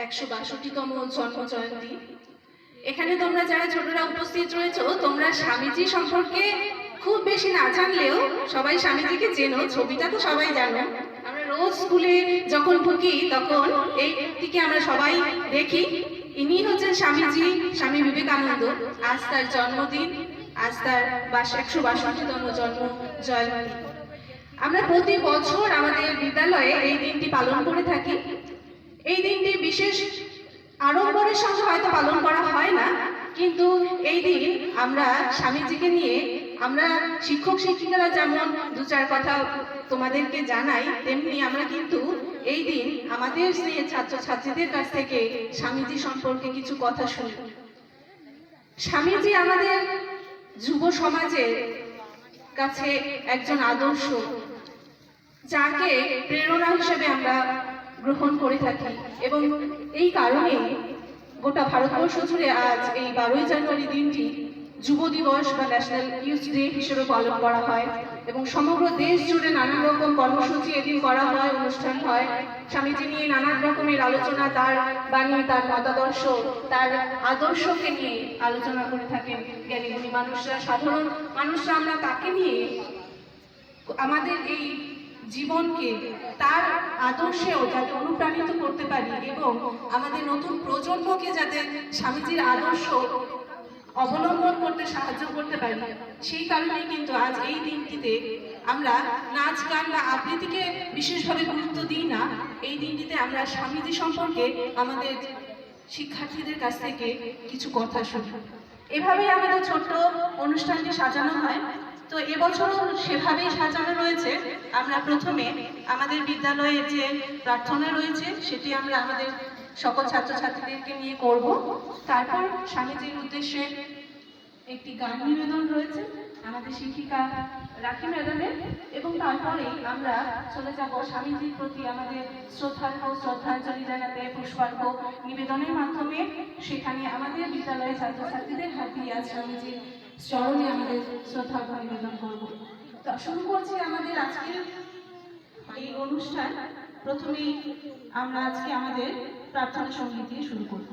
162তম জন্ম জয়ন্তী। এখানে তোমরা যারা ছোটরা উপস্থিত রয়েছো, তোমরা স্বামীজি সম্পর্কে খুব বেশি না জানলেও সবাই স্বামীজিকে চেনো, ছবিটা তো সবাই জানো। আমরা রোজ স্কুলে যখন ঢুকি তখন এই ব্যক্তিকে আমরা সবাই দেখি। ইনি হচ্ছেন স্বামীজি, স্বামী বিবেকানন্দ। আজ তার জন্মদিন, আজ তার 162তম জন্ম জয়ন্তী। আমরা প্রতি বছর আমাদের বিদ্যালয়ে এই দিনটি পালন করে থাকি। এই দিনটি বিশেষ আড়ম্বরের সঙ্গে হয়তো পালন করা হয় না, কিন্তু এই দিন আমরা স্বামীজিকে নিয়ে আমরা শিক্ষক শিক্ষিকারা যেমন দু চার কথা তোমাদেরকে জানাই, তেমনি আমরা কিন্তু এই দিন আমাদের ছাত্রছাত্রীদের কাছ থেকে স্বামীজি সম্পর্কে কিছু কথা শুনি। স্বামীজি আমাদের যুব সমাজের কাছে একজন আদর্শ, যাকে প্রেরণা হিসেবে আমরা গ্রহণ করে থাকি, এবং এই কারণে গোটা ভারতবর্ষ জুড়ে আজ এই 12ই জানুয়ারি দিনটি যুব দিবস বা ন্যাশনাল ইউথ ডে হিসেবে পালন করা হয়, এবং সমগ্র দেশ জুড়ে নানান রকম কর্মসূচি এদিন করা হয়, অনুষ্ঠান হয়। স্বামীজি নিয়ে নানান রকমের আলোচনা, তার বাণী, তার মতাদর্শ, তার আদর্শকে নিয়ে আলোচনা করে থাকেন জ্ঞানী গুণী মানুষরা, সাধারণ মানুষরা। আমরা তাকে নিয়ে আমাদের এই জীবনকে তার আদর্শেও যাতে অনুপ্রাণিত করতে পারি, এবং আমাদের নতুন প্রজন্মকে যাতে স্বামীজির আদর্শ অবলম্বন করতে সাহায্য করতে পারি, সেই কারণেই কিন্তু আজ এই দিনটিতে আমরা নাচ গান বা আবৃত্তিকে বিশেষভাবে গুরুত্ব দিই না। এই দিনটিতে আমরা স্বামীজি সম্পর্কে আমাদের শিক্ষার্থীদের কাছ থেকে কিছু কথা শুনি। এভাবেই আমাদের ছোট্ট অনুষ্ঠানটি সাজানো হয়। তো এবছরও সেভাবেই সাজানো রয়েছে। আমরা প্রথমে আমাদের বিদ্যালয়ের যে প্রার্থনা রয়েছে সেটি আমরা আমাদের সকল ছাত্রছাত্রীদেরকে নিয়ে করব। তারপর স্বামীজির উদ্দেশ্যে একটি গান নিবেদন রয়েছে আমাদের শিক্ষিকা রাখি ম্যাডামের, এবং তারপরেই আমরা চলে যাব স্বামীজির প্রতি আমাদের শ্রদ্ধাঞ্জলি জানাতে পুষ্পার্ঘ নিবেদনের মাধ্যমে। সেখানে আমাদের বিদ্যালয়ের ছাত্রছাত্রীদের হাত দিয়ে আজ স্বামীজির চরণে আমাদের শ্রদ্ধার্ঘ নিবেদন করব। তো শুরু করছি আমাদের আজকের এই অনুষ্ঠান। প্রথমেই আমরা আজকে আমাদের প্রার্থনা সঙ্গীত দিয়ে শুরু করব।